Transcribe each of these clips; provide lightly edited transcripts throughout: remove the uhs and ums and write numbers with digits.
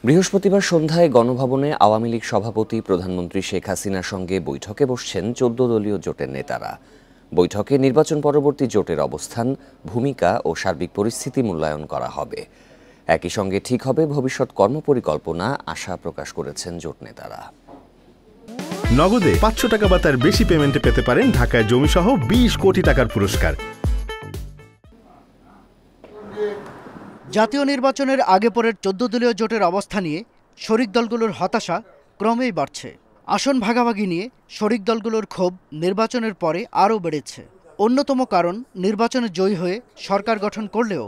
বৃহস্পতিবার সন্ধ্যায় গণভবনে আওয়ামী লীগ সভাপতি প্রধানমন্ত্রী শেখ হাসিনার সঙ্গে বৈঠকে বসছেন ১৪ দলীয় জোটের নেতারা। বৈঠকে নির্বাচন পরবর্তী জোটের অবস্থান, ভূমিকা ও সার্বিক পরিস্থিতি মূল্যায়ন করা হবে। একই সঙ্গে ঠিক হবে ভবিষ্যৎ কর্মপরিকল্পনা, আশা প্রকাশ করেছেন জোট নেতারা। নগদে ৫০০ টাকা বা তার বেশি পেমেন্টে পেতে পারেন ঢাকায় জমিসহ ২০ কোটি টাকার পুরস্কার। জাতীয় নির্বাচনের আগে পরের ১৪ দলীয় জোটের অবস্থা নিয়ে শরিক দলগুলোর হতাশা ক্রমেই বাড়ছে। আসন ভাগাভাগি নিয়ে শরিক দলগুলোর ক্ষোভ নির্বাচনের পরে আরও বেড়েছে। অন্যতম কারণ, নির্বাচনে জয়ী হয়ে সরকার গঠন করলেও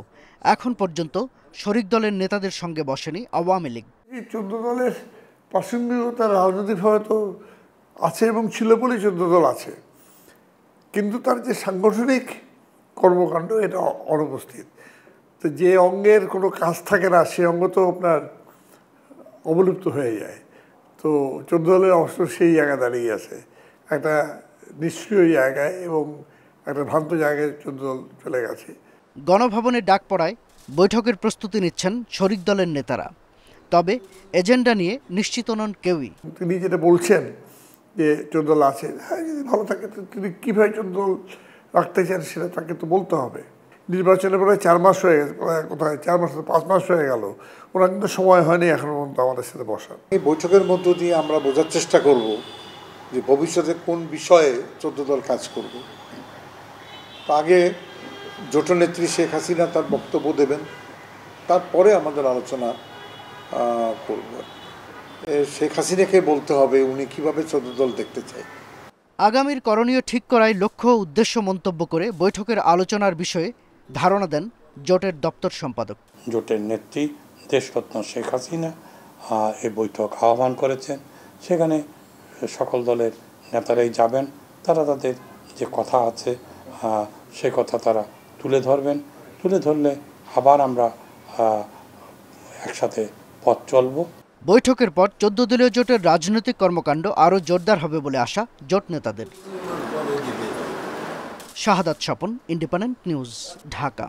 এখন পর্যন্ত শরিক দলের নেতাদের সঙ্গে বসেনি আওয়ামী লীগ। ১৪ দলের প্রাসঙ্গিকতা রাজনৈতিকভাবে তো আছে এবং ছিল বলেই ১৪ দল আছে, কিন্তু তার যে সাংগঠনিক কর্মকাণ্ড এটা অনুপস্থিত। তো যে অঙ্গের কোনো কাজ থাকে না সে অঙ্গ তো আপনার অবলুপ্ত হয়ে যায়। তো ১৪ দলের অবশ্য সেই জায়গায় দাঁড়িয়ে আছে, একটা নিষ্ক্রিয় জায়গায় এবং একটা ভ্রান্ত জায়গায় ১৪ দল চলে গেছে। গণভবনে ডাক পড়ায় বৈঠকের প্রস্তুতি নিচ্ছেন শরিক দলের নেতারা, তবে এজেন্ডা নিয়ে নিশ্চিত নন কেউই। তিনি যেটা বলছেন যে ১৪ দল আছে, হ্যাঁ, যদি ভালো থাকে তিনি কীভাবে ১৪ দল রাখতে চান সেটা তাকে তো বলতে হবে। নির্বাচনের পরে ৪ মাস হয়ে গেছে, কোথায় ৪ মাস ৫ মাস হয়ে গেল, ওরা কিন্তু সময় হয়নি এখনো পর্যন্ত আমাদের সাথে বসার। এই বৈঠকের মধ্য দিয়ে আমরা বোঝার চেষ্টা করব যে ভবিষ্যতে কোন বিষয়ে ১৪ দল কাজ করবে। আগে জোটনেত্রী শেখ হাসিনা তার বক্তব্য দেবেন, তারপরে আমাদের আলোচনা করব। শেখ হাসিনাকে বলতে হবে উনি কিভাবে ১৪ দল দেখতে চায়। আগামীর করণীয় ঠিক করায় লক্ষ্য উদ্দেশ্য মন্তব্য করে বৈঠকের আলোচনার বিষয়ে ধারণা দেন জোটের দপ্তর সম্পাদক। জোটের নেত্রী দেশরত্ন শেখ হাসিনা এই বৈঠক আহ্বান করেছেন, সেখানে সকল দলের নেতারাই যাবেন। তারা তাদের যে কথা আছে সে কথা তারা তুলে ধরবেন। তুলে ধরলে আবার আমরা একসাথে পথ চলব। বৈঠকের পর ১৪ দলীয় জোটের রাজনৈতিক কর্মকাণ্ড আরও জোরদার হবে বলে আশা জোট নেতাদের। শাহাদাত স্বপন, ইন্ডিপেন্ডেন্ট নিউজ, ঢাকা।